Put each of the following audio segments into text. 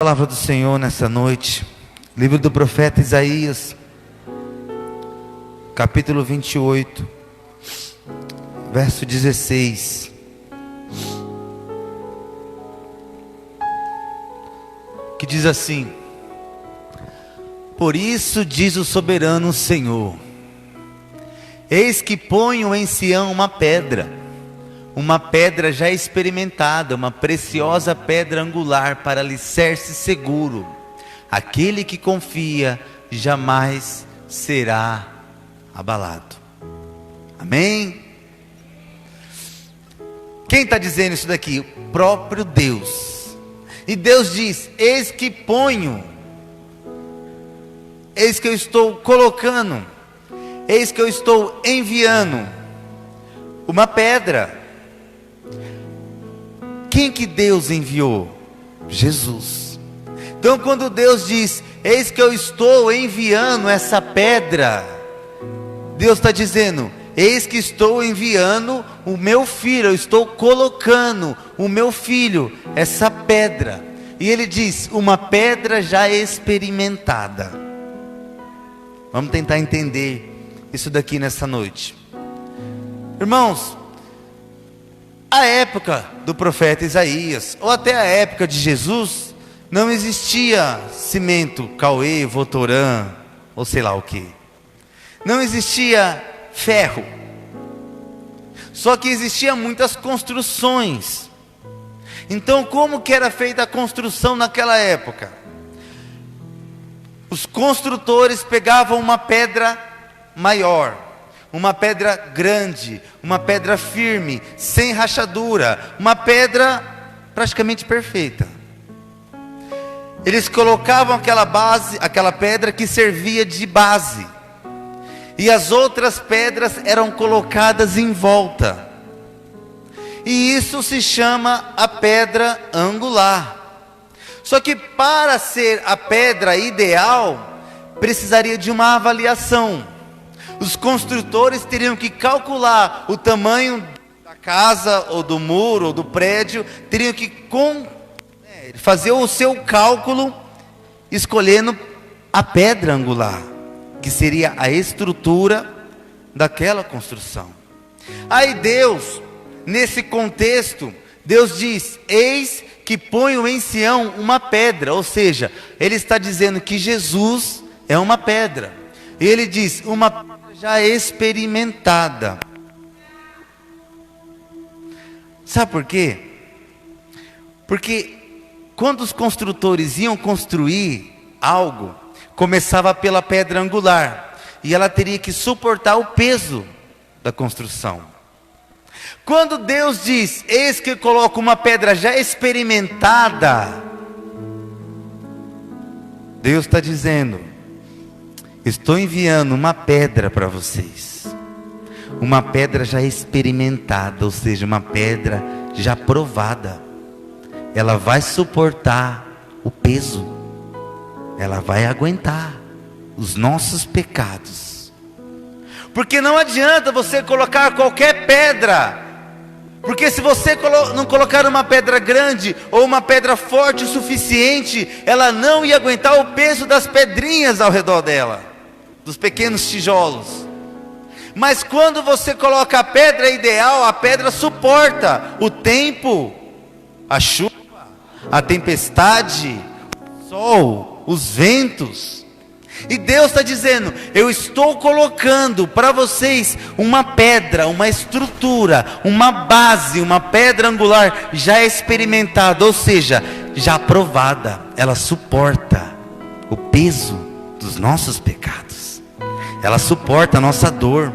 Palavra do Senhor nessa noite, livro do profeta Isaías, capítulo 28, verso 16. Que diz assim: por isso diz o soberano Senhor, eis que ponho em Sião uma pedra já experimentada, uma preciosa pedra angular para alicerce seguro. Aquele que confia jamais será abalado. Amém? Quem está dizendo isso daqui? O próprio Deus. E Deus diz: eis que ponho, eis que eu estou colocando, eis que eu estou enviando uma pedra. Quem que Deus enviou? Jesus. Então quando Deus diz: eis que eu estou enviando essa pedra, Deus está dizendo: eis que estou enviando o meu filho, eu estou colocando o meu filho, essa pedra. E ele diz: uma pedra já experimentada. Vamos tentar entender isso daqui nessa noite. Irmãos, a época do profeta Isaías, ou até a época de Jesus, não existia cimento, Cauê, Votorã, ou sei lá o que. Não existia ferro. Só que existiam muitas construções. Então como que era feita a construção naquela época? Os construtores pegavam uma pedra maior, uma pedra grande, uma pedra firme, sem rachadura, uma pedra praticamente perfeita. Eles colocavam aquela pedra que servia de base, e as outras pedras eram colocadas em volta. E isso se chama a pedra angular. Só que para ser a pedra ideal, precisaria de uma avaliação. Os construtores teriam que calcular o tamanho da casa, ou do muro, ou do prédio. Teriam que fazer o seu cálculo, escolhendo a pedra angular, que seria a estrutura daquela construção. Aí Deus, nesse contexto, Deus diz: eis que ponho em Sião uma pedra. Ou seja, Ele está dizendo que Jesus é uma pedra. E Ele diz: uma pedra já experimentada. Sabe por quê? Porque quando os construtores iam construir algo, começava pela pedra angular, e ela teria que suportar o peso da construção. Quando Deus diz: eis que eu coloco uma pedra já experimentada, Deus está dizendo: estou enviando uma pedra para vocês, uma pedra já experimentada, ou seja, uma pedra já provada. Ela vai suportar o peso, ela vai aguentar os nossos pecados. Porque não adianta você colocar qualquer pedra, porque se você não colocar uma pedra grande, ou uma pedra forte o suficiente, ela não ia aguentar o peso das pedrinhas ao redor dela, dos pequenos tijolos. Mas quando você coloca a pedra ideal, a pedra suporta o tempo, a chuva, a tempestade, o sol, os ventos. E Deus está dizendo: eu estou colocando para vocês uma pedra, uma estrutura, uma base, uma pedra angular já experimentada, ou seja, já provada. Ela suporta o peso dos nossos pecados, ela suporta a nossa dor,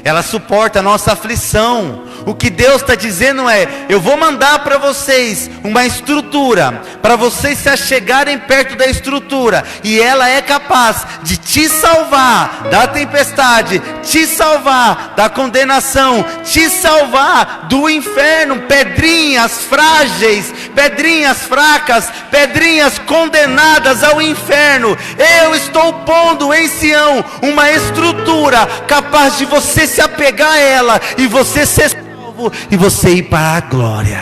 ela suporta a nossa aflição. O que Deus está dizendo é: eu vou mandar para vocês uma estrutura, para vocês se achegarem perto da estrutura, e ela é capaz de te salvar da tempestade, te salvar da condenação, te salvar do inferno. Pedrinhas frágeis, pedrinhas fracas, pedrinhas condenadas ao inferno, eu estou pondo em Sião uma estrutura capaz de você se apegar a ela, e você ser salvo, e você ir para a glória.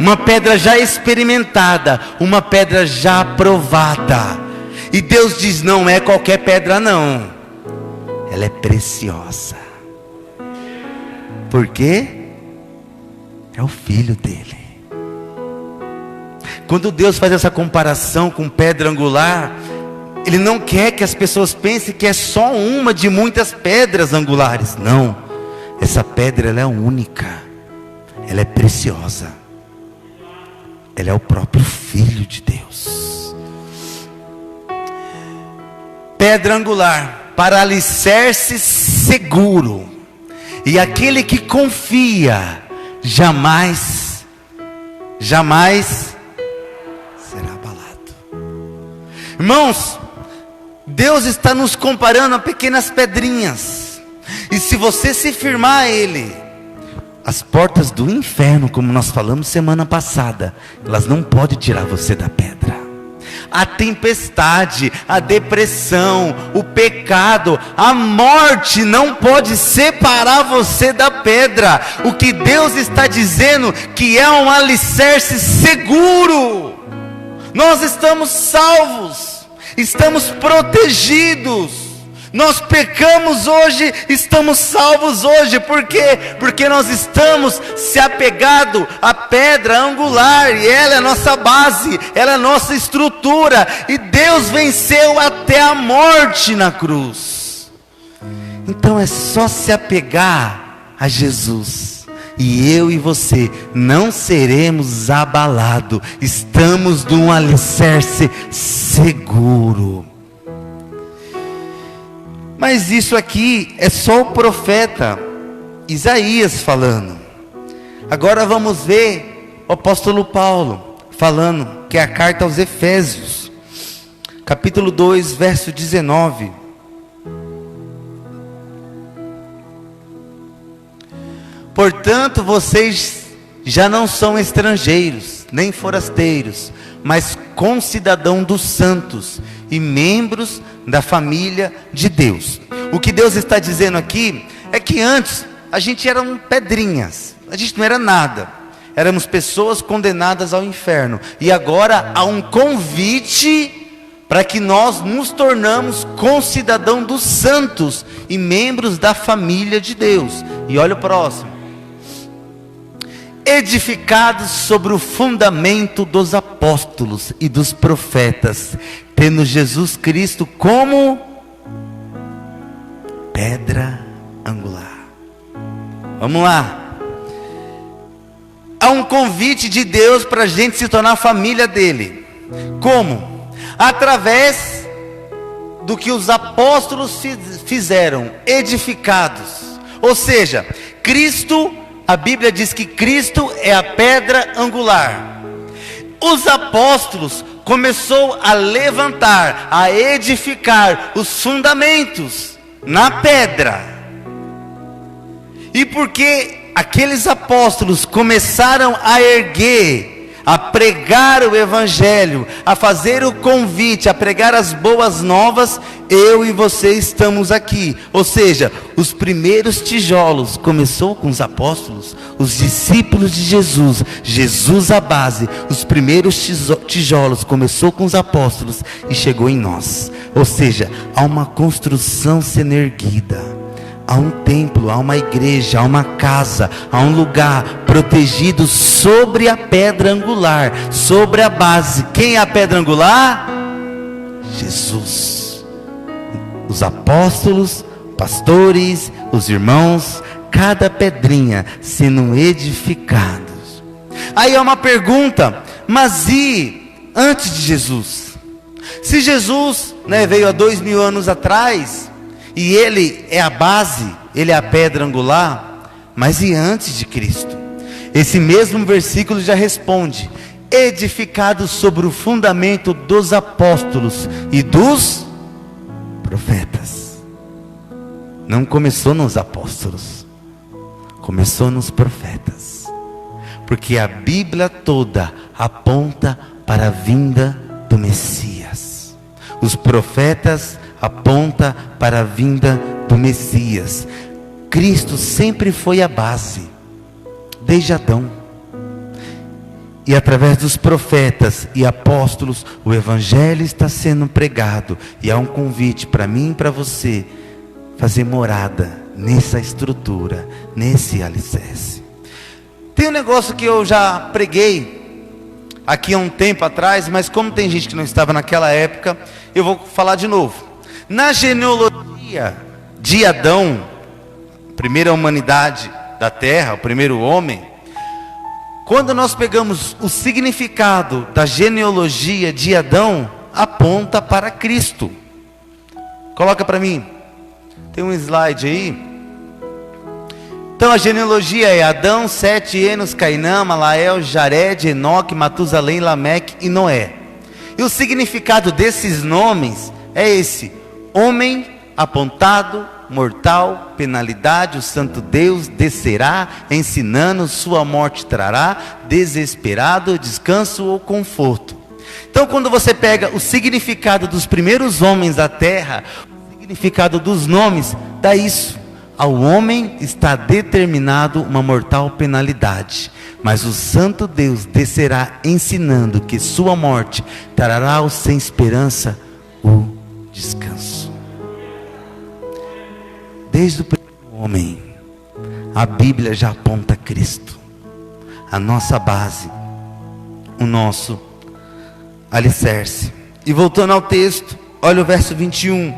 uma pedra já experimentada, uma pedra já provada. E Deus diz: não é qualquer pedra não, ela é preciosa. Por quê? É o filho dele. Quando Deus faz essa comparação com pedra angular, Ele não quer que as pessoas pensem que é só uma de muitas pedras angulares. Não, essa pedra ela é única, ela é preciosa, ela é o próprio Filho de Deus. Pedra angular para alicerce seguro, e aquele que confia jamais será abalado. Irmãos, Deus está nos comparando a pequenas pedrinhas, e se você se firmar a Ele, as portas do inferno, como nós falamos semana passada, elas não podem tirar você da pedra. A tempestade, a depressão, o pecado, a morte não pode separar você da pedra. O que Deus está dizendo que é um alicerce seguro. Nós estamos salvos, estamos protegidos. Nós pecamos hoje, estamos salvos hoje. Por quê? Porque nós estamos se apegado à pedra angular, e ela é a nossa base, ela é a nossa estrutura, e Deus venceu até a morte na cruz. Então é só se apegar a Jesus, e eu e você não seremos abalados. Estamos num alicerce seguro. Mas isso aqui é só o profeta Isaías falando. Agora vamos ver o apóstolo Paulo falando, que é a carta aos Efésios, capítulo 2, verso 19. Portanto, vocês já não são estrangeiros, nem forasteiros, mas concidadãos dos santos e membros da família de Deus. O que Deus está dizendo aqui é que antes a gente era pedrinhas, a gente não era nada, éramos pessoas condenadas ao inferno, e agora há um convite para que nós nos tornamos concidadãos dos santos e membros da família de Deus. E olha o próximo: edificados sobre o fundamento dos apóstolos e dos profetas, tendo Jesus Cristo como pedra angular. Vamos lá. Há um convite de Deus para a gente se tornar família dele. Como? Através do que os apóstolos fizeram, edificados. Ou seja, Cristo, a Bíblia diz que Cristo é a pedra angular. Os apóstolos começou a levantar, a edificar os fundamentos na pedra. E porque aqueles apóstolos começaram a erguer, a pregar o evangelho, a fazer o convite, a pregar as boas novas, eu e você estamos aqui. Ou seja, os primeiros tijolos começou com os apóstolos, os discípulos de Jesus, Jesus a base. Os primeiros tijolos começou com os apóstolos e chegou em nós. Ou seja, há uma construção sendo erguida, há um templo, há uma igreja, há uma casa, há um lugar protegido sobre a pedra angular, sobre a base. Quem é a pedra angular? Jesus. Os apóstolos, pastores, os irmãos, cada pedrinha sendo edificados. Aí é uma pergunta: mas e antes de Jesus? Se Jesus, veio há 2000 anos atrás, e Ele é a base, Ele é a pedra angular, mas e antes de Cristo? Esse mesmo versículo já responde: edificados sobre o fundamento dos apóstolos e dos profetas. Não começou nos apóstolos, começou nos profetas, porque a Bíblia toda aponta para a vinda do Messias. Os profetas aponta para a vinda do Messias. Cristo sempre foi a base, desde Adão. e através dos profetas e apóstolos, o evangelho está sendo pregado. E há um convite para mim e para você fazer morada nessa estrutura, nesse alicerce. Tem um negócio que eu já preguei aqui há um tempo atrás, mas como tem gente que não estava naquela época, eu vou falar de novo. Na genealogia de Adão, primeira humanidade da terra, o primeiro homem, quando nós pegamos o significado da genealogia de Adão, aponta para Cristo. Coloca para mim. Tem um slide aí. Então a genealogia é Adão, Sete, Enos, Cainã, Malael, Jared, Enoque, Matusalém, Lameque e Noé. E o significado desses nomes é esse: homem apontado, mortal, penalidade, o santo Deus descerá, ensinando, sua morte trará, desesperado, descanso ou conforto. Então quando você pega o significado dos primeiros homens da terra, o significado dos nomes, dá isso: ao homem está determinado uma mortal penalidade, mas o santo Deus descerá, ensinando que sua morte trará ao sem esperança o descanso. Desde o primeiro homem, a Bíblia já aponta Cristo, a nossa base, o nosso alicerce. E voltando ao texto, olha o verso 21.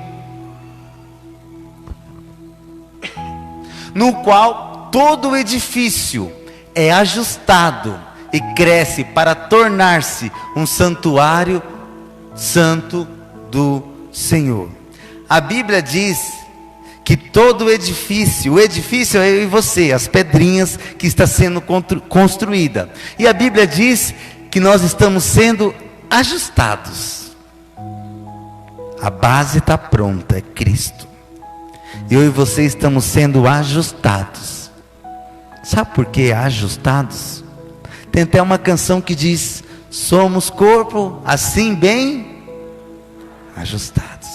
No qual todo o edifício é ajustado e cresce para tornar-se um santuário santo do Senhor. A Bíblia diz que todo o edifício é eu e você, as pedrinhas que está sendo construída. E a Bíblia diz que nós estamos sendo ajustados. A base está pronta, é Cristo. Eu e você estamos sendo ajustados. Sabe por que ajustados? Tem até uma canção que diz: somos corpo assim bem ajustados.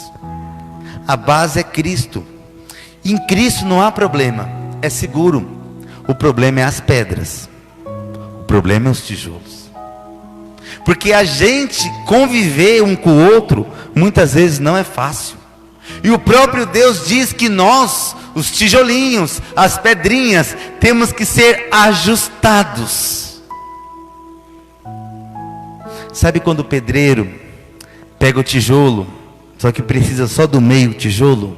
A base é Cristo. Em Cristo não há problema, é seguro. O problema é as pedras, o problema é os tijolos. Porque a gente conviver um com o outro muitas vezes não é fácil. E o próprio Deus diz que nós, os tijolinhos, as pedrinhas, temos que ser ajustados. Sabe quando o pedreiro pega o tijolo, só que precisa só do meio tijolo?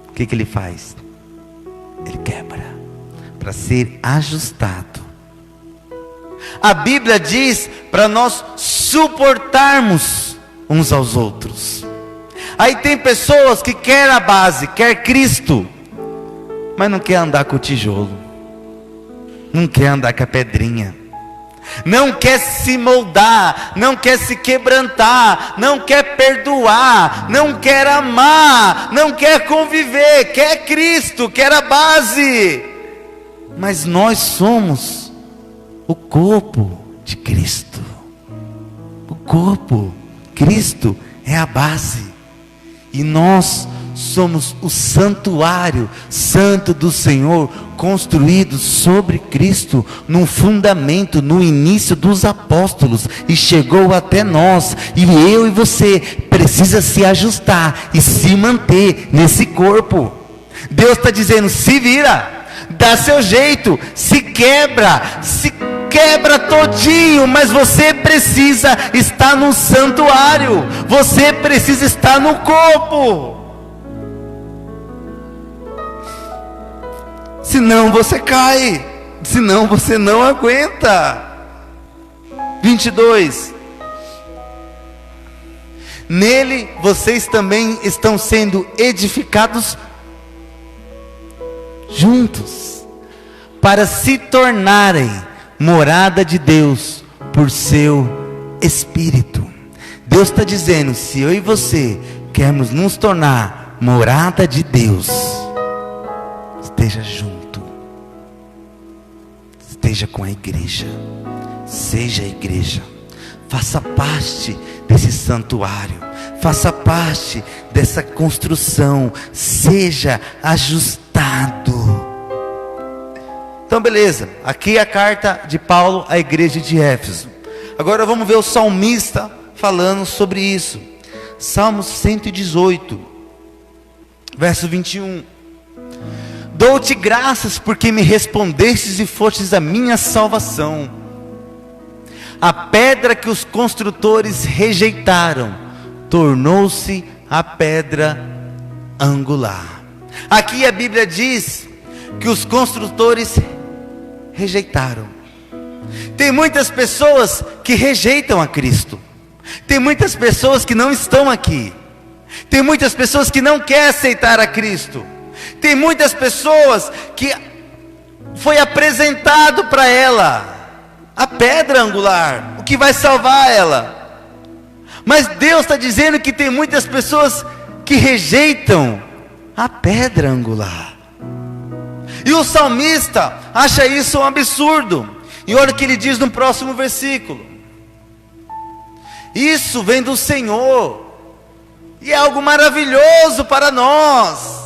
O que ele faz? Ele quebra para ser ajustado. A Bíblia diz para nós suportarmos uns aos outros. Aí tem pessoas que querem a base, quer Cristo, mas não quer andar com o tijolo, não quer andar com a pedrinha, não quer se moldar, não quer se quebrantar, não quer perdoar, não quer amar, não quer conviver, quer Cristo, quer a base. Mas nós somos o corpo de Cristo. O corpo, Cristo é a base. E nós somos o santuário santo do Senhor, construído sobre Cristo, num fundamento, no início dos apóstolos, e chegou até nós. E eu e você precisa se ajustar e se manter nesse corpo. Deus está dizendo: se vira, dá seu jeito, se quebra todinho, mas você precisa estar no santuário, você precisa estar no corpo, senão você cai, senão você não aguenta. 22. Nele vocês também estão sendo edificados juntos, para se tornarem morada de Deus por seu Espírito. Deus está dizendo: se eu e você queremos nos tornar morada de Deus, esteja junto, esteja com a igreja, seja a igreja, faça parte desse santuário, faça parte dessa construção, seja ajustado. Então beleza, aqui é a carta de Paulo à igreja de Éfeso. Agora vamos ver o salmista falando sobre isso. Salmo 118, verso 21. Dou-te graças porque me respondestes e fostes a minha salvação. A pedra que os construtores rejeitaram tornou-se a pedra angular. Aqui a Bíblia diz que os construtores rejeitaram. Tem muitas pessoas que rejeitam a Cristo. Tem muitas pessoas que não estão aqui. Tem muitas pessoas que não querem aceitar a Cristo. Tem muitas pessoas que foi apresentado para ela a pedra angular, o que vai salvar ela. Mas Deus está dizendo que tem muitas pessoas que rejeitam a pedra angular. E o salmista acha isso um absurdo. E olha o que ele diz no próximo versículo: isso vem do Senhor, e é algo maravilhoso para nós.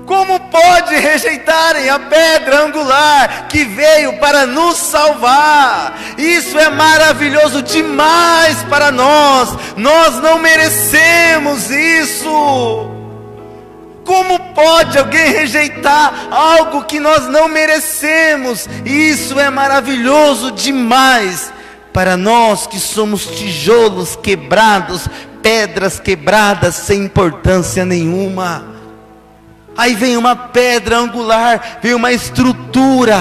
Como pode rejeitarem a pedra angular que veio para nos salvar? Isso é maravilhoso demais para nós. Nós não merecemos isso. Como pode alguém rejeitar algo que nós não merecemos? Isso é maravilhoso demais para nós que somos tijolos quebrados, pedras quebradas sem importância nenhuma. Aí vem uma pedra angular, vem uma estrutura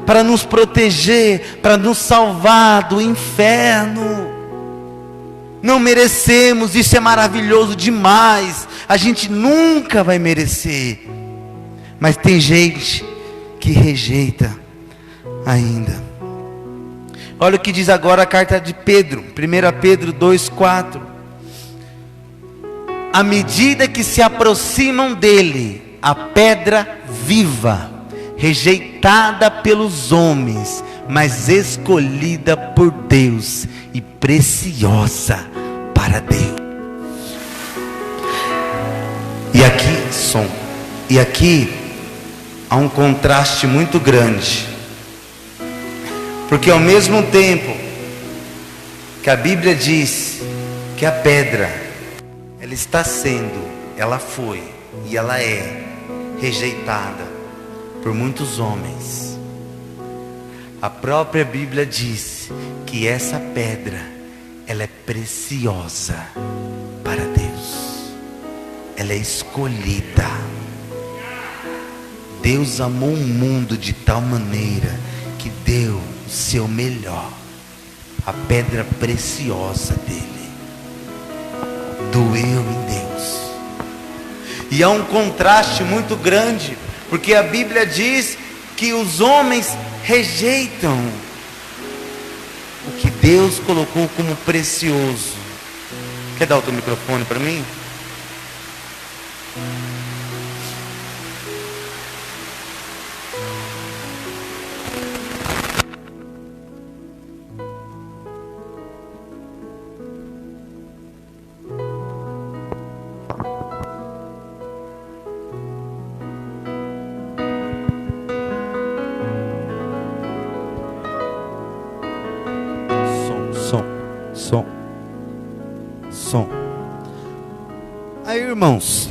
para nos proteger, para nos salvar do inferno. Não merecemos, isso é maravilhoso demais. A gente nunca vai merecer. Mas tem gente que rejeita ainda. Olha o que diz agora a carta de Pedro, 1 Pedro 2,4. À medida que se aproximam dele, a pedra viva, rejeitada pelos homens, mas escolhida por Deus e preciosa para Deus. E aqui há um contraste muito grande, porque ao mesmo tempo que a Bíblia diz que a pedra, ela foi e ela é rejeitada por muitos homens, a própria Bíblia diz que essa pedra, ela é preciosa para Deus, ela é escolhida. Deus amou o mundo de tal maneira que deu o seu melhor, a pedra preciosa dele, doeu em Deus. E há um contraste muito grande, porque a Bíblia diz que os homens rejeitam o que Deus colocou como precioso. Quer dar o teu microfone para mim? Som. Aí, irmãos,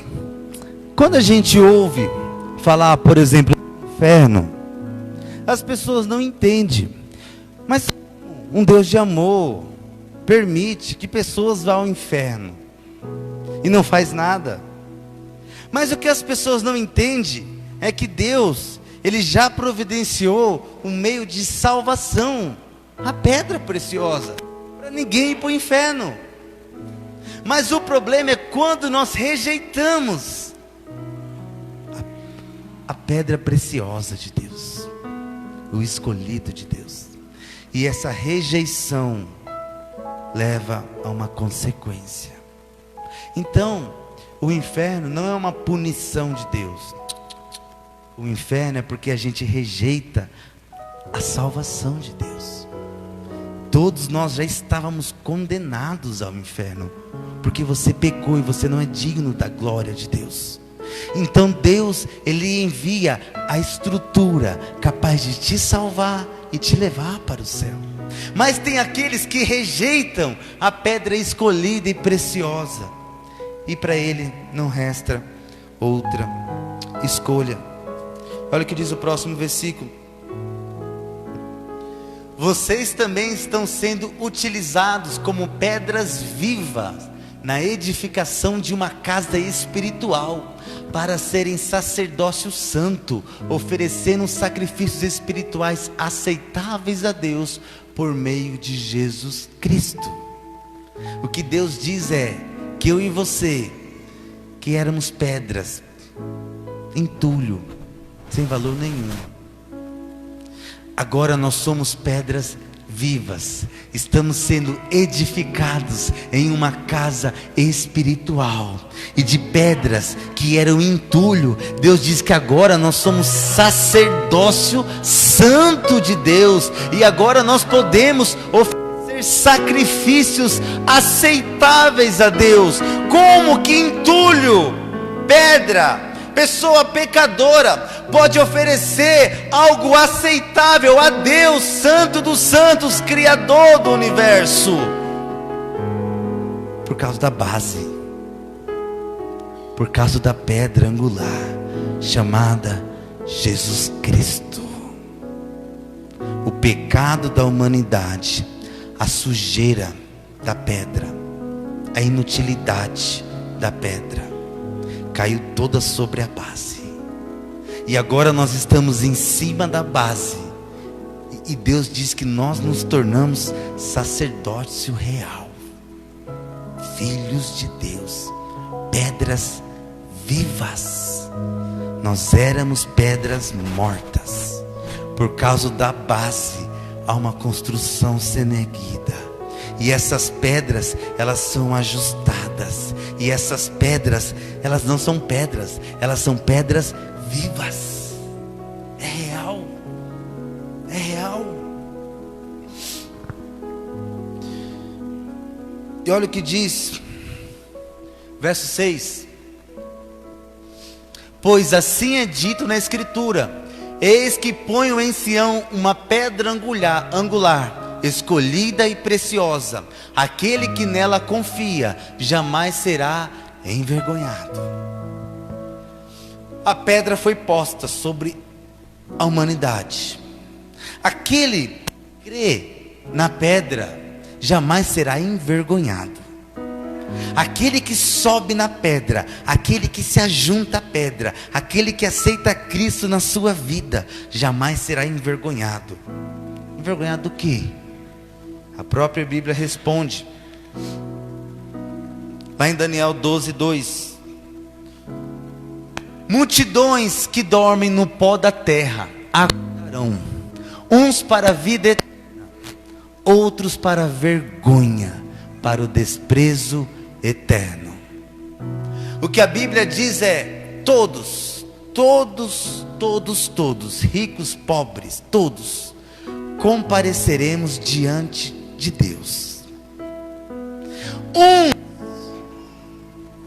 quando a gente ouve falar, por exemplo, do inferno, as pessoas não entendem. Mas um Deus de amor permite que pessoas vá ao inferno e não faz nada. Mas o que as pessoas não entendem é que Deus, Ele já providenciou um meio de salvação, a pedra preciosa, para ninguém ir para o inferno. Mas o problema é quando nós rejeitamos a pedra preciosa de Deus, o escolhido de Deus. E essa rejeição leva a uma consequência. Então, o inferno não é uma punição de Deus. O inferno é porque a gente rejeita a salvação de Deus. Todos nós já estávamos condenados ao inferno, porque você pecou e você não é digno da glória de Deus. Então Deus, Ele envia a estrutura capaz de te salvar e te levar para o céu. Mas tem aqueles que rejeitam a pedra escolhida e preciosa, e para ele não resta outra escolha. Olha o que diz o próximo versículo: vocês também estão sendo utilizados como pedras vivas na edificação de uma casa espiritual, para serem sacerdócio santo, oferecendo sacrifícios espirituais aceitáveis a Deus por meio de Jesus Cristo. O que Deus diz é que eu e você, que éramos pedras, entulho, sem valor nenhum, agora nós somos pedras vivas, estamos sendo edificados em uma casa espiritual, e de pedras que eram entulho, Deus diz que agora nós somos sacerdócio santo de Deus, e agora nós podemos oferecer sacrifícios aceitáveis a Deus. Como que entulho, pedra, pessoa pecadora pode oferecer algo aceitável a Deus, Santo dos Santos, Criador do universo? Por causa da base, por causa da pedra angular, chamada Jesus Cristo. O pecado da humanidade, a sujeira da pedra, a inutilidade da pedra, caiu toda sobre a base, e agora nós estamos em cima da base, e Deus diz que nós nos tornamos sacerdócio real, filhos de Deus, pedras vivas. Nós éramos pedras mortas, por causa da base há uma construção sendo erguida, e essas pedras, elas são ajustadas, e essas pedras, elas não são pedras, elas são pedras vivas. É real, é real. E olha o que diz, verso 6: pois assim é dito na Escritura: eis que ponho em Sião uma pedra angular, escolhida e preciosa, aquele que nela confia jamais será envergonhado. A pedra foi posta sobre a humanidade. Aquele que crê na pedra jamais será envergonhado. Aquele que sobe na pedra, aquele que se ajunta à pedra, aquele que aceita Cristo na sua vida, jamais será envergonhado. Envergonhado do quê? A própria Bíblia responde, lá em Daniel 12:2: multidões que dormem no pó da terra acordarão, uns para a vida eterna, outros para a vergonha, para o desprezo eterno. O que a Bíblia diz é: todos, ricos, pobres, todos compareceremos diante de Deus.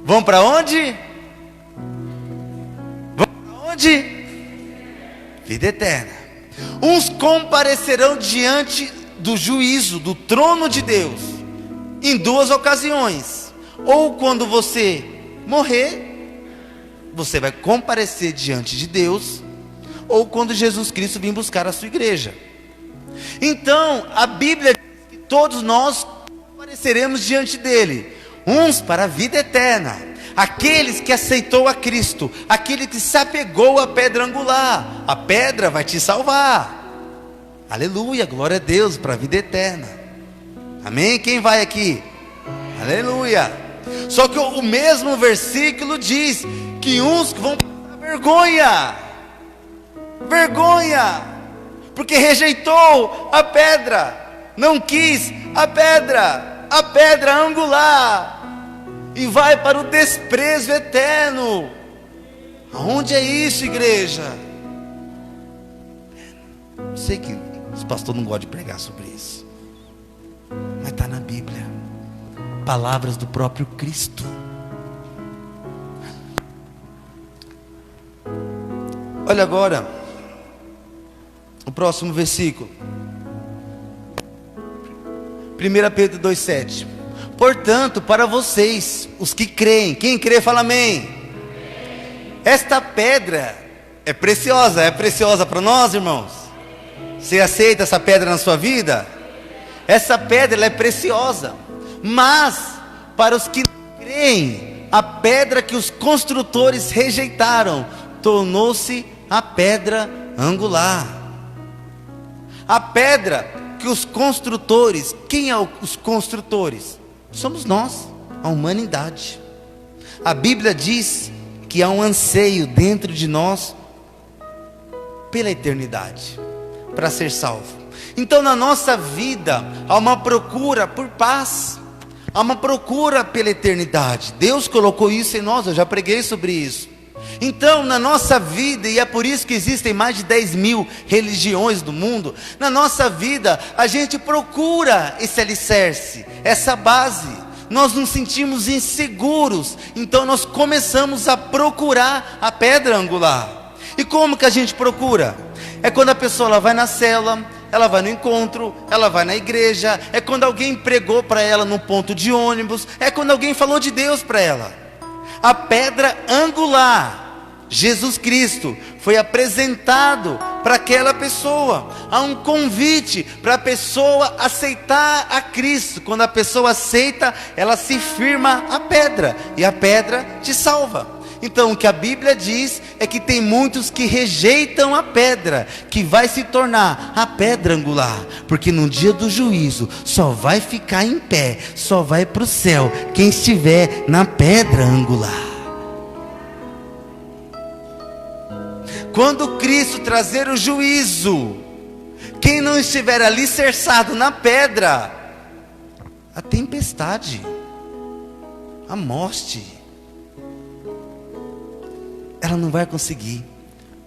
Vão para onde? Vão para onde? Vida eterna. Uns comparecerão diante do juízo, do trono de Deus, em duas ocasiões: ou quando você morrer, você vai comparecer diante de Deus, ou quando Jesus Cristo vir buscar a sua igreja. Então a Bíblia diz que todos nós compareceremos diante dele, uns para a vida eterna, aqueles que aceitou a Cristo, aquele que se apegou à pedra angular. A pedra vai te salvar, aleluia, glória a Deus, para a vida eterna, amém? Quem vai aqui? Aleluia. Só que o mesmo versículo diz que uns vão passar vergonha, porque rejeitou a pedra, não quis a pedra angular, e vai para o desprezo eterno. Aonde é isso, igreja? Eu sei que os pastores não gostam de pregar sobre isso, mas está na Bíblia, palavras do próprio Cristo. Olha agora o próximo versículo. 1 Pedro 2,7. Portanto, para vocês, os que creem, quem crê fala amém. Esta pedra é preciosa para nós, irmãos? Você aceita essa pedra na sua vida? Essa pedra ela é preciosa, mas para os que não creem, a pedra que os construtores rejeitaram tornou-se a pedra angular. A pedra que os construtores, quem é os construtores? Somos nós, a humanidade. A Bíblia diz que há um anseio dentro de nós pela eternidade, para ser salvo. Então na nossa vida há uma procura por paz, há uma procura pela eternidade. Deus colocou isso em nós, eu já preguei sobre isso. Então na nossa vida, e é por isso que existem mais de 10.000 religiões do mundo, na nossa vida a gente procura esse alicerce, essa base. Nós nos sentimos inseguros, então nós começamos a procurar a pedra angular. E como que a gente procura? É quando a pessoa ela vai na célula, ela vai no encontro, ela vai na igreja, é quando alguém pregou para ela no ponto de ônibus, é quando alguém falou de Deus para ela. A pedra angular, Jesus Cristo, foi apresentado para aquela pessoa. Há um convite para a pessoa aceitar a Cristo. Quando a pessoa aceita, ela se firma à pedra, e a pedra te salva. Então o que a Bíblia diz é que tem muitos que rejeitam a pedra, que vai se tornar a pedra angular, porque no dia do juízo só vai ficar em pé, só vai para o céu quem estiver na pedra angular. Quando Cristo trazer o juízo, quem não estiver alicerçado na pedra, a tempestade, a morte, ela não vai conseguir,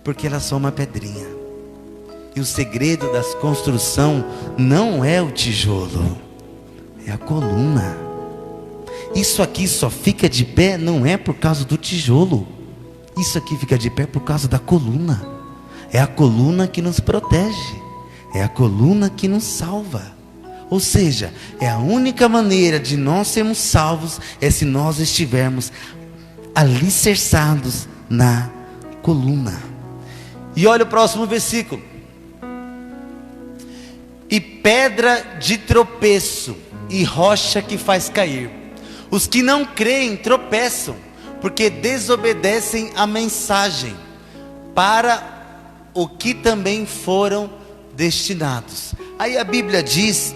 porque ela é só uma pedrinha. E o segredo da construção não é o tijolo, é a coluna. Isso aqui só fica de pé, não é por causa do tijolo. Isso aqui fica de pé por causa da coluna. É a coluna que nos protege, é a coluna que nos salva. Ou seja, é a única maneira de nós sermos salvos, é se nós estivermos alicerçados na coluna. E olha o próximo versículo. E pedra de tropeço e rocha que faz cair. Os que não creem tropeçam, porque desobedecem a mensagem, para o que também foram destinados. Aí a Bíblia diz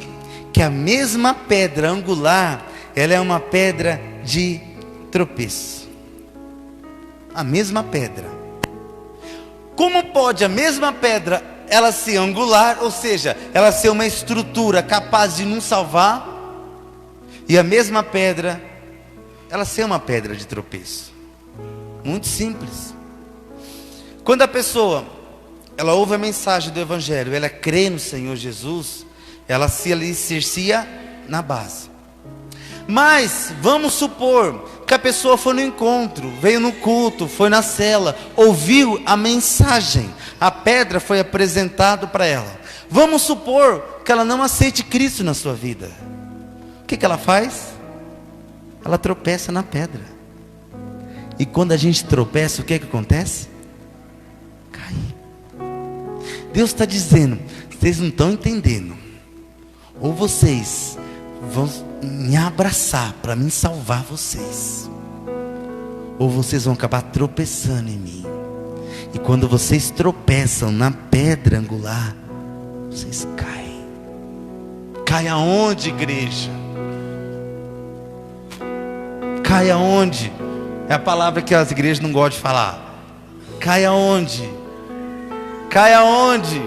que a mesma pedra angular, ela é uma pedra de tropeço. A mesma pedra. Como pode a mesma pedra ela ser angular, ou seja, ela ser uma estrutura capaz de nos salvar, e a mesma pedra ela ser uma pedra de tropeço? Muito simples. Quando a pessoa ela ouve a mensagem do Evangelho, ela crê no Senhor Jesus, ela se alicercia na base. Mas vamos supor que a pessoa foi no encontro, veio no culto, foi na cela, ouviu a mensagem, a pedra foi apresentada para ela. Vamos supor que ela não aceite Cristo na sua vida. O que ela faz? Ela tropeça na pedra. E quando a gente tropeça, o que acontece? Cai. Deus está dizendo: vocês não estão entendendo. Ou vocês vão me abraçar para me salvar vocês, ou vocês vão acabar tropeçando em mim. E quando vocês tropeçam na pedra angular, vocês caem. Cai aonde, igreja? Cai aonde? É a palavra que as igrejas não gostam de falar. Cai aonde? Cai aonde?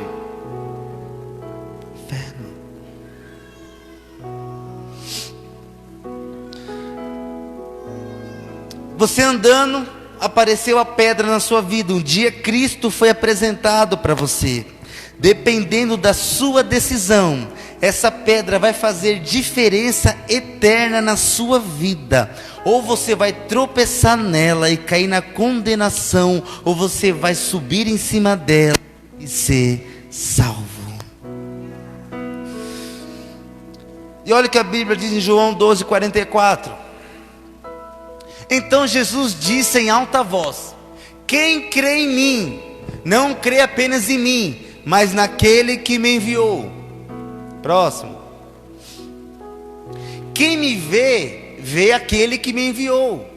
Inferno. Você andando, apareceu a pedra na sua vida. Um dia Cristo foi apresentado para você. Dependendo da sua decisão, essa pedra vai fazer diferença eterna na sua vida. Ou você vai tropeçar nela e cair na condenação, ou você vai subir em cima dela e ser salvo. E olha o que a Bíblia diz em João 12:44. Então Jesus disse em alta voz: quem crê em mim, não crê apenas em mim, mas naquele que me enviou. Próximo. Quem me vê, vê aquele que me enviou.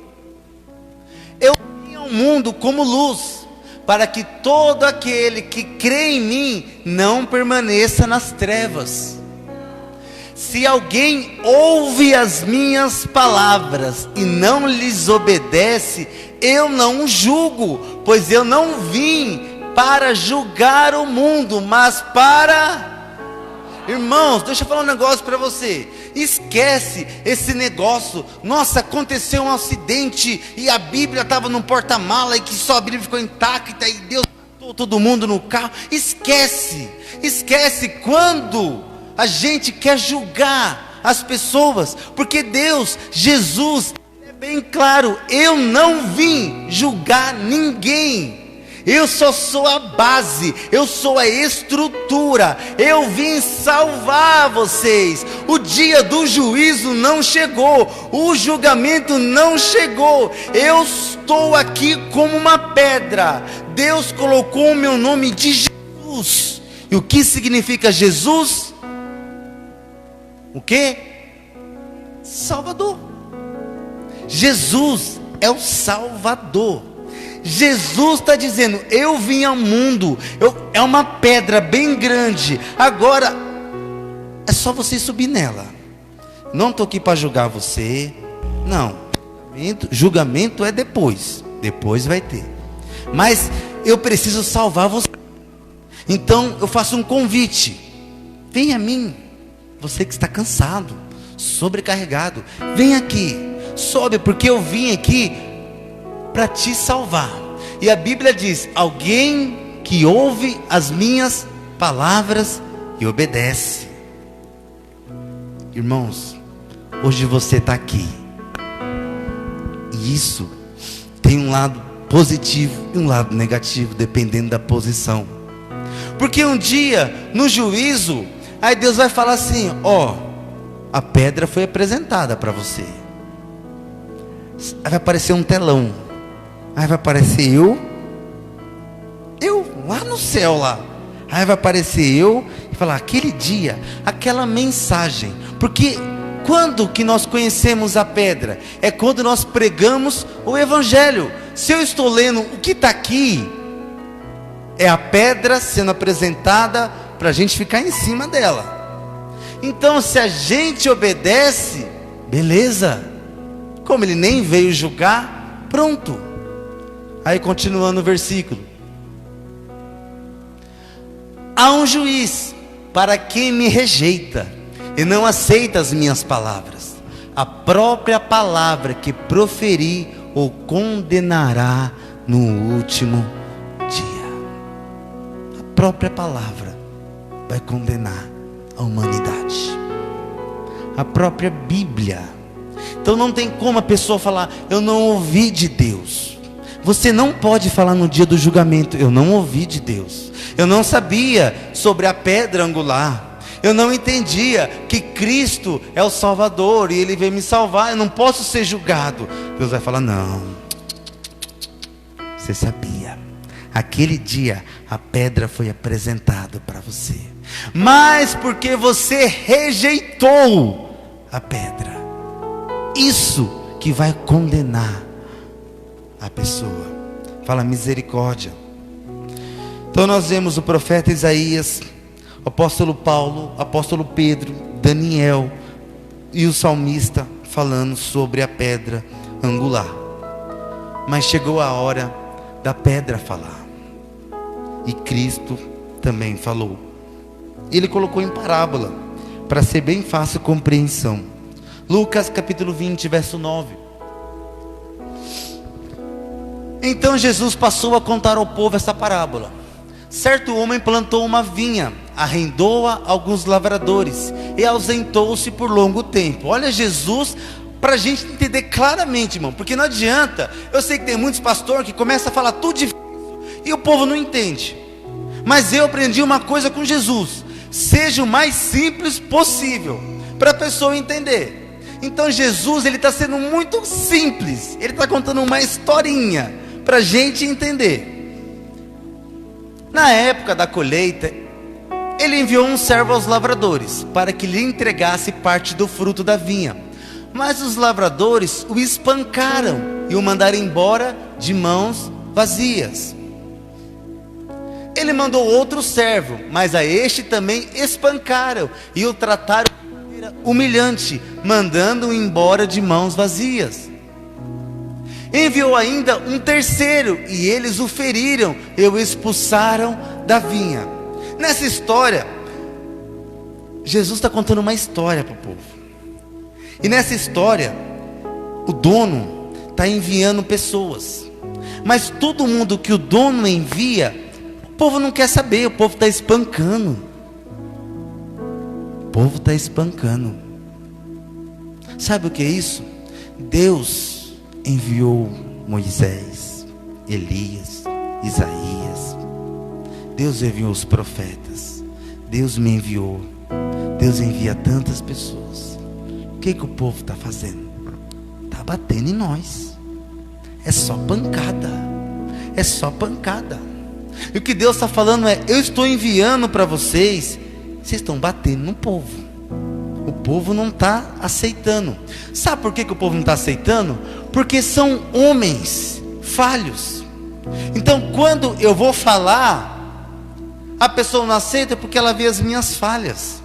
Eu vim ao mundo como luz, para que todo aquele que crê em mim não permaneça nas trevas. Se alguém ouve as minhas palavras e não lhes obedece, eu não o julgo, pois eu não vim para julgar o mundo, mas para... Irmãos, deixa eu falar um negócio para você. Esquece esse negócio. Nossa, aconteceu um acidente e a Bíblia estava num porta-mala e que só a Bíblia ficou intacta e Deus matou todo mundo no carro. Esquece quando a gente quer julgar as pessoas, porque Deus, Jesus, é bem claro: eu não vim julgar ninguém. Eu só sou a base, eu sou a estrutura, eu vim salvar vocês. O dia do juízo não chegou, o julgamento não chegou. Eu estou aqui como uma pedra. Deus colocou o meu nome de Jesus. E o que significa Jesus? O que? Salvador. Jesus é o Salvador. Jesus está dizendo: eu vim ao mundo, é uma pedra bem grande, agora é só você subir nela. Não estou aqui para julgar você, não. Julgamento é depois vai ter. Mas eu preciso salvar você. Então eu faço um convite: vem a mim, você que está cansado, sobrecarregado, vem aqui, sobe, porque eu vim aqui para te salvar. E a Bíblia diz: alguém que ouve as minhas palavras e obedece. Irmãos, hoje você está aqui, e isso tem um lado positivo e um lado negativo, dependendo da posição. Porque um dia, no juízo, aí Deus vai falar assim: ó, a pedra foi apresentada para você. Aí vai aparecer um telão. Aí vai aparecer eu lá no céu lá. Aí vai aparecer eu e falar: aquele dia, aquela mensagem. Porque quando que nós conhecemos a pedra? É quando nós pregamos o Evangelho. Se eu estou lendo o que está aqui, é a pedra sendo apresentada para a gente ficar em cima dela. Então, se a gente obedece, beleza. Como ele nem veio julgar, pronto. Aí continuando o versículo: há um juiz para quem me rejeita e não aceita as minhas palavras. A própria palavra que proferi o condenará no último dia. A própria palavra vai condenar a humanidade. A própria Bíblia. Então não tem como a pessoa falar: eu não ouvi de Deus. Você não pode falar no dia do julgamento: eu não ouvi de Deus, eu não sabia sobre a pedra angular, eu não entendia que Cristo é o Salvador e Ele veio me salvar, eu não posso ser julgado. Deus vai falar: não, você sabia, aquele dia a pedra foi apresentada para você, mas porque você rejeitou a pedra, isso que vai condenar a pessoa. Fala misericórdia. Então nós vemos o profeta Isaías, o apóstolo Paulo, o apóstolo Pedro, Daniel e o salmista falando sobre a pedra angular. Mas chegou a hora da pedra falar, e Cristo também falou. Ele colocou em parábola para ser bem fácil compreensão. Lucas capítulo 20, verso 9. Então Jesus passou a contar ao povo essa parábola. Certo homem plantou uma vinha, arrendou-a a alguns lavradores e ausentou-se por longo tempo. Olha Jesus, para a gente entender claramente, irmão, porque não adianta. Eu sei que tem muitos pastores que começam a falar tudo difícil e o povo não entende. Mas eu aprendi uma coisa com Jesus: seja o mais simples possível, para a pessoa entender. Então Jesus, ele está sendo muito simples, ele está contando uma historinha para a gente entender. Na época da colheita, ele enviou um servo aos lavradores para que lhe entregasse parte do fruto da vinha. Mas os lavradores o espancaram e o mandaram embora de mãos vazias. Ele mandou outro servo, mas a este também espancaram e o trataram de maneira humilhante, mandando-o embora de mãos vazias. Enviou ainda um terceiro, e eles o feriram e o expulsaram da vinha. Nessa história, Jesus está contando uma história para o povo. E nessa história, o dono está enviando pessoas. Mas todo mundo que o dono envia, o povo não quer saber, o povo está espancando. O povo está espancando. Sabe o que é isso? Deus enviou Moisés, Elias, Isaías. Deus enviou os profetas. Deus me enviou. Deus envia tantas pessoas. O que o povo está fazendo? Está batendo em nós. É só pancada. É só pancada. E o que Deus está falando é: eu estou enviando para vocês, vocês estão batendo no povo. O povo não está aceitando. Sabe por que o povo não está aceitando? Porque são homens falhos. Então quando eu vou falar, a pessoa não aceita porque ela vê as minhas falhas.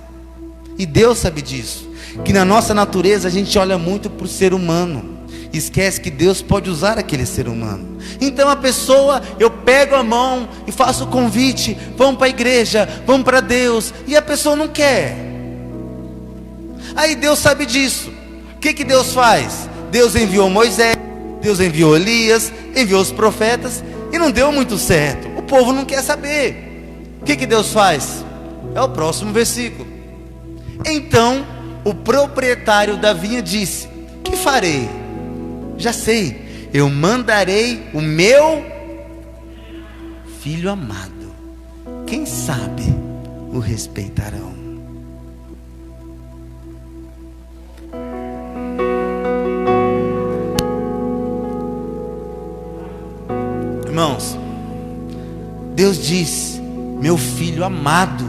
E Deus sabe disso, que na nossa natureza a gente olha muito para o ser humano, esquece que Deus pode usar aquele ser humano. Então a pessoa, eu pego a mão e faço o convite: vamos para a igreja, vamos para Deus, e a pessoa não quer. Aí Deus sabe disso. O que Deus faz? Deus enviou Moisés, Deus enviou Elias, enviou os profetas, e não deu muito certo. O povo não quer saber. O que Deus faz? É o próximo versículo. Então o proprietário da vinha disse: que farei? Já sei, eu mandarei o meu filho amado. Quem sabe o respeitarão. Irmãos, Deus diz: meu filho amado.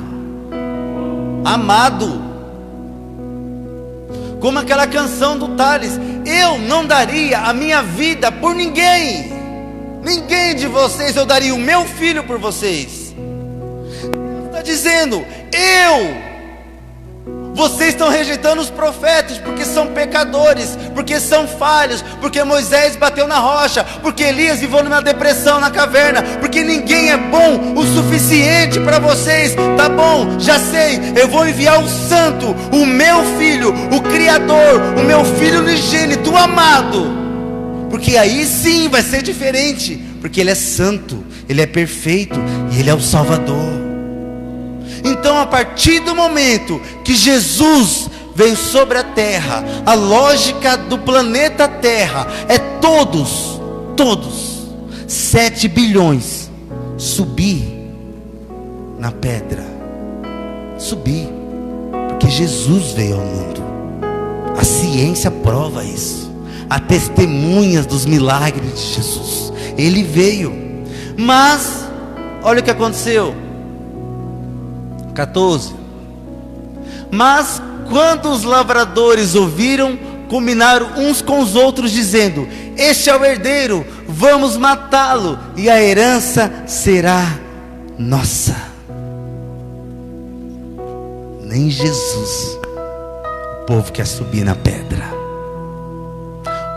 Amado. Como aquela canção do Thales: eu não daria a minha vida por ninguém. Ninguém de vocês eu daria o meu filho por vocês. Deus está dizendo: vocês estão rejeitando os profetas porque são pecadores, porque são falhos, porque Moisés bateu na rocha, porque Elias viveu numa depressão na caverna, porque ninguém é bom o suficiente para vocês. Tá bom, já sei, eu vou enviar o santo, o meu filho, o criador, o meu filho unigênito, o amado, porque aí sim vai ser diferente, porque ele é santo, ele é perfeito e ele é o Salvador. Então, a partir do momento que Jesus veio sobre a terra, a lógica do planeta Terra é todos 7 bilhões subir na pedra. Subir, porque Jesus veio ao mundo. A ciência prova isso. Há testemunhas dos milagres de Jesus. Ele veio. Mas olha o que aconteceu. 14. Mas quando os lavradores ouviram, combinaram uns com os outros, dizendo: este é o herdeiro, vamos matá-lo, e a herança será nossa. Nem Jesus o povo quer subir na pedra.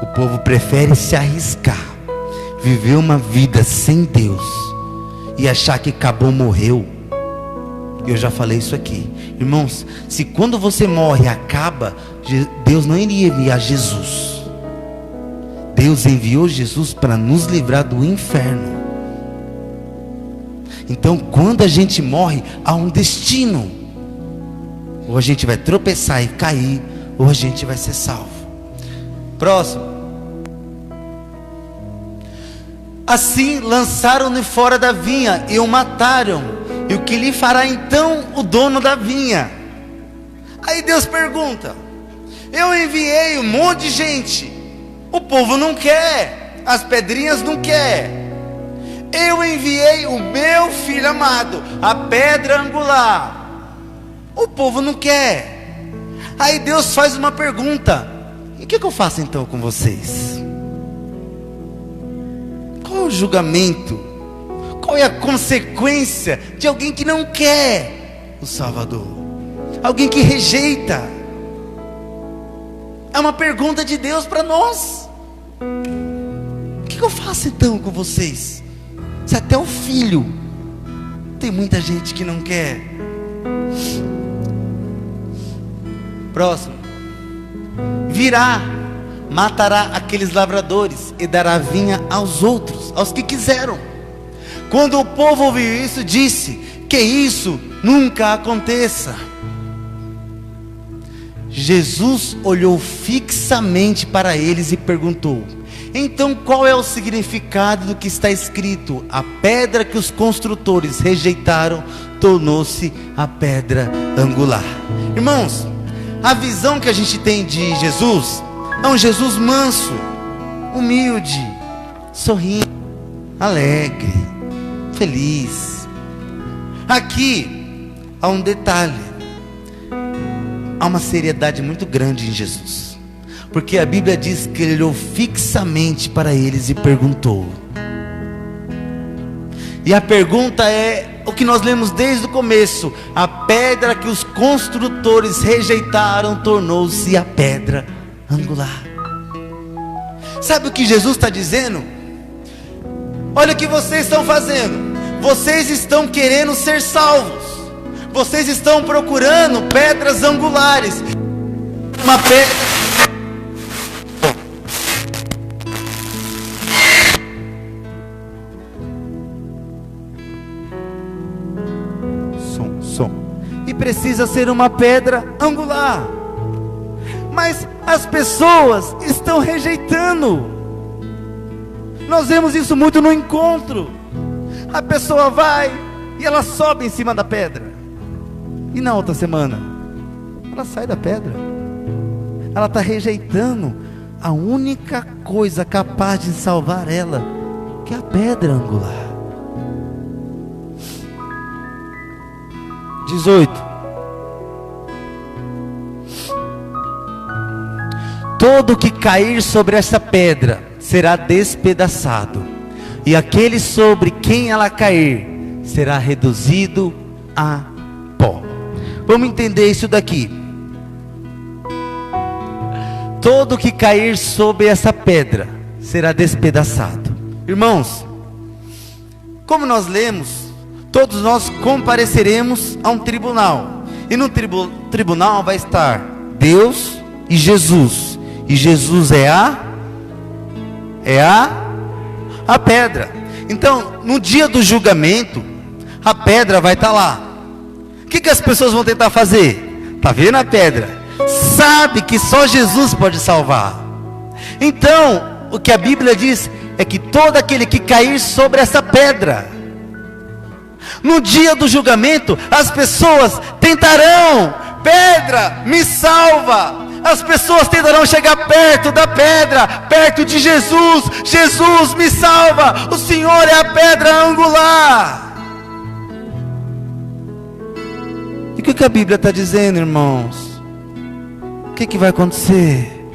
O povo prefere se arriscar, viver uma vida sem Deus e achar que acabou, morreu. Eu já falei isso aqui, irmãos. Se quando você morre acaba, Deus não iria enviar Jesus. Deus enviou Jesus para nos livrar do inferno. Então quando a gente morre, há um destino. Ou a gente vai tropeçar e cair, ou a gente vai ser salvo. Próximo. Assim lançaram-no fora da vinha e o mataram. E o que lhe fará então o dono da vinha? Aí Deus pergunta: eu enviei um monte de gente, o povo não quer, as pedrinhas não quer. Eu enviei o meu filho amado, a pedra angular, o povo não quer. Aí Deus faz uma pergunta: e o que eu faço então com vocês? Qual é o julgamento? Qual é a consequência de alguém que não quer o Salvador? Alguém que rejeita. É uma pergunta de Deus para nós. O que eu faço então com vocês? Se até o filho, tem muita gente que não quer. Próximo. Virá, matará aqueles lavradores e dará vinha aos outros, aos que quiseram. Quando o povo ouviu isso, disse: que isso nunca aconteça. Jesus olhou fixamente para eles e perguntou: então qual é o significado do que está escrito? A pedra que os construtores rejeitaram tornou-se a pedra angular. Irmãos, a visão que a gente tem de Jesus é um Jesus manso, humilde, sorrindo, alegre, feliz. Aqui há um detalhe, há uma seriedade muito grande em Jesus, porque a Bíblia diz que ele olhou fixamente para eles e perguntou. E a pergunta é o que nós lemos desde o começo: a pedra que os construtores rejeitaram tornou-se a pedra angular. Sabe o que Jesus está dizendo? Olha o que vocês estão fazendo. Vocês estão querendo ser salvos. Vocês estão procurando pedras angulares. Uma pedra. Som. E precisa ser uma pedra angular. Mas as pessoas estão rejeitando. Nós vemos isso muito no encontro. A pessoa vai e ela sobe em cima da pedra, e na outra semana ela sai da pedra. Ela está rejeitando a única coisa capaz de salvar ela, que é a pedra angular. 18. Todo que cair sobre essa pedra será despedaçado, e aquele sobre quem ela cair será reduzido a pó. Vamos entender isso daqui. Todo que cair sobre essa pedra será despedaçado. Irmãos, como nós lemos, todos nós compareceremos a um tribunal, e no tribunal vai estar Deus e Jesus. E Jesus é a pedra. Então, no dia do julgamento, a pedra vai estar lá. O que as pessoas vão tentar fazer? Está vendo a pedra? Sabe que só Jesus pode salvar. Então, o que a Bíblia diz é que todo aquele que cair sobre essa pedra, no dia do julgamento, as pessoas tentarão: pedra, me salva. As pessoas tentarão chegar perto da pedra, perto de Jesus. Jesus, me salva, o Senhor é a pedra angular. E o que a Bíblia está dizendo, irmãos? O que vai acontecer?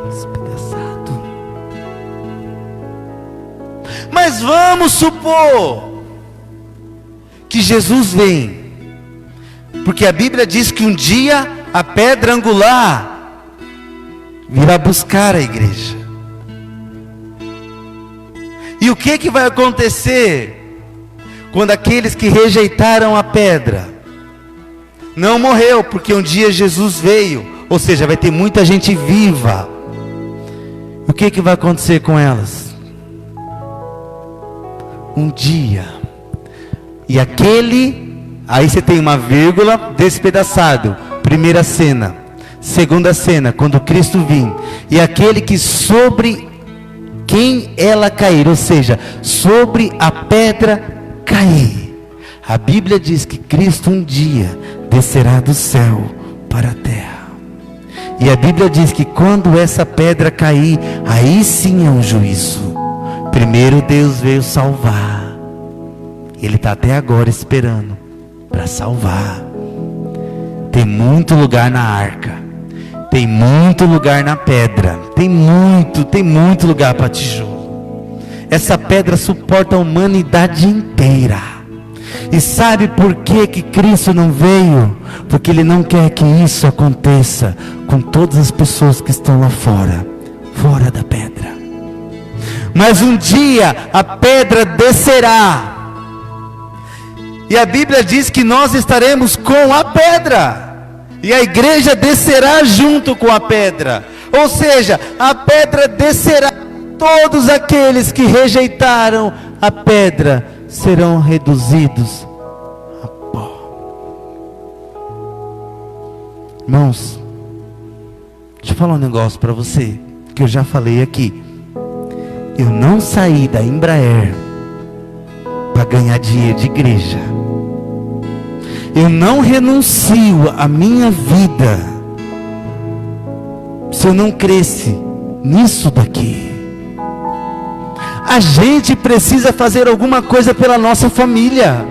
Despedaçado. Mas vamos supor que Jesus vem, porque a Bíblia diz que um dia a pedra angular virá buscar a igreja. E o que vai acontecer quando aqueles que rejeitaram a pedra não morreu, porque um dia Jesus veio, ou seja, vai ter muita gente viva. O que vai acontecer com elas? Um dia, e aquele, aí você tem uma vírgula, despedaçado. Primeira cena. Segunda cena, quando Cristo vir, e aquele que sobre quem ela cair, ou seja, sobre a pedra cair. A Bíblia diz que Cristo um dia descerá do céu para a terra. E a Bíblia diz que quando essa pedra cair, aí sim é um juízo. Primeiro Deus veio salvar. Ele está até agora esperando para salvar. Tem muito lugar na arca. Tem muito lugar na pedra. Tem muito lugar para tijolo. Essa pedra suporta a humanidade inteira. E sabe por que Cristo não veio? Porque Ele não quer que isso aconteça com todas as pessoas que estão lá fora da pedra. Mas um dia a pedra descerá. E a Bíblia diz que nós estaremos com a pedra. E a igreja descerá junto com a pedra. Ou seja, a pedra descerá. Todos aqueles que rejeitaram a pedra serão reduzidos a pó. Irmãos, deixa eu falar um negócio para você, que eu já falei aqui. Eu não saí da Embraer para ganhar dinheiro de igreja. Eu não renuncio a minha vida se eu não cresce nisso daqui. A gente precisa fazer alguma coisa pela nossa família.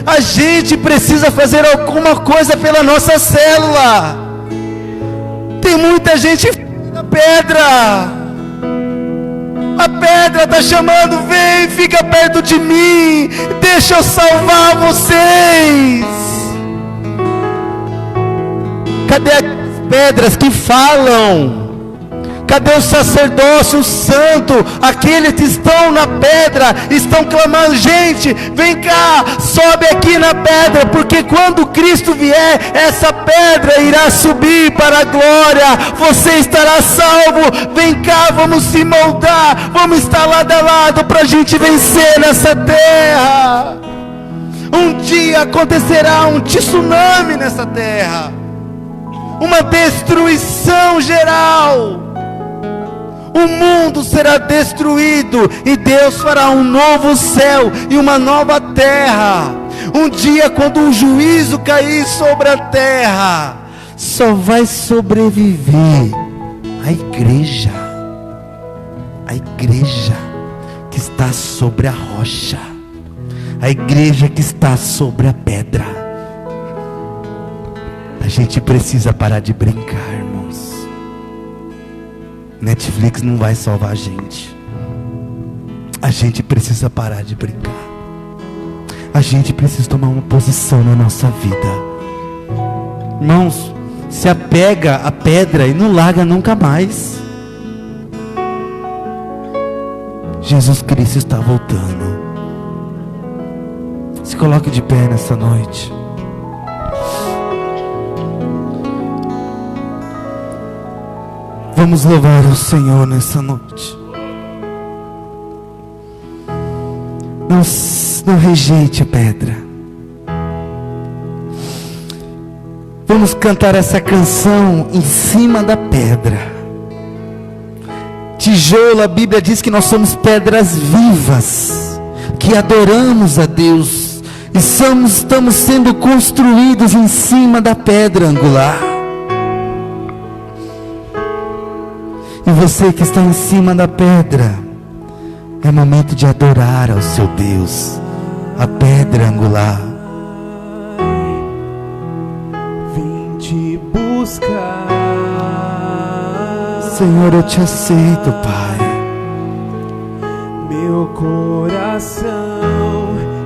A gente precisa fazer alguma coisa pela nossa célula. Tem muita gente na pedra. A pedra está chamando, vem, fica perto de mim, deixa eu salvar vocês. Cadê as pedras que falam? Cadê o sacerdócio santo? Aqueles que estão na pedra, estão clamando, gente, vem cá, sobe aqui na pedra, porque quando Cristo vier, essa pedra irá subir para a glória, você estará salvo, vem cá, vamos se moldar, vamos estar lado a lado, para a gente vencer nessa terra. Um dia acontecerá um tsunami nessa terra, uma destruição geral. O mundo será destruído e Deus fará um novo céu e uma nova terra. Um dia, quando o juízo cair sobre a terra, só vai sobreviver a igreja que está sobre a rocha, a igreja que está sobre a pedra. A gente precisa parar de brincar, irmãos. Netflix não vai salvar a gente. A gente precisa parar de brincar. A gente precisa tomar uma posição na nossa vida. Irmãos, se apega à pedra e não larga nunca mais. Jesus Cristo está voltando. Se coloque de pé nessa noite. Vamos louvar o Senhor nessa noite. Não rejeite a pedra. Vamos cantar essa canção em cima da pedra. Tijolo, a Bíblia diz que nós somos pedras vivas, que adoramos a Deus, e estamos sendo construídos em cima da pedra angular. E você que está em cima da pedra, é momento de adorar ao seu Deus, a pedra angular. Vim te buscar, Senhor, eu te aceito, Pai. meu coração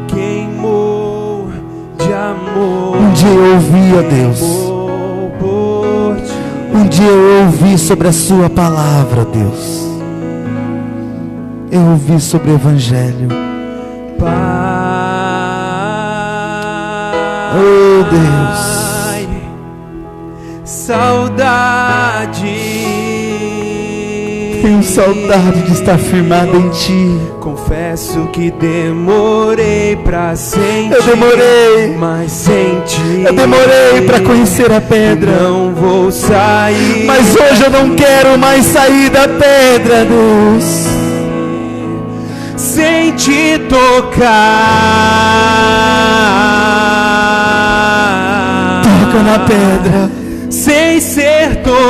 queimou de amor. Um dia eu ouvi, ó Deus, Por ti. um dia eu ouvi sobre a sua palavra, Deus. Eu ouvi sobre o Evangelho. Pai, Oh Deus, saudade. tenho saudade de estar firmado em Ti. Confesso que demorei pra sentir. Eu demorei. Mas senti. Eu demorei para conhecer a pedra. Não vou sair. Mas hoje eu não quero mais sair da pedra, Deus. Sem te tocar. toca na pedra. sem ser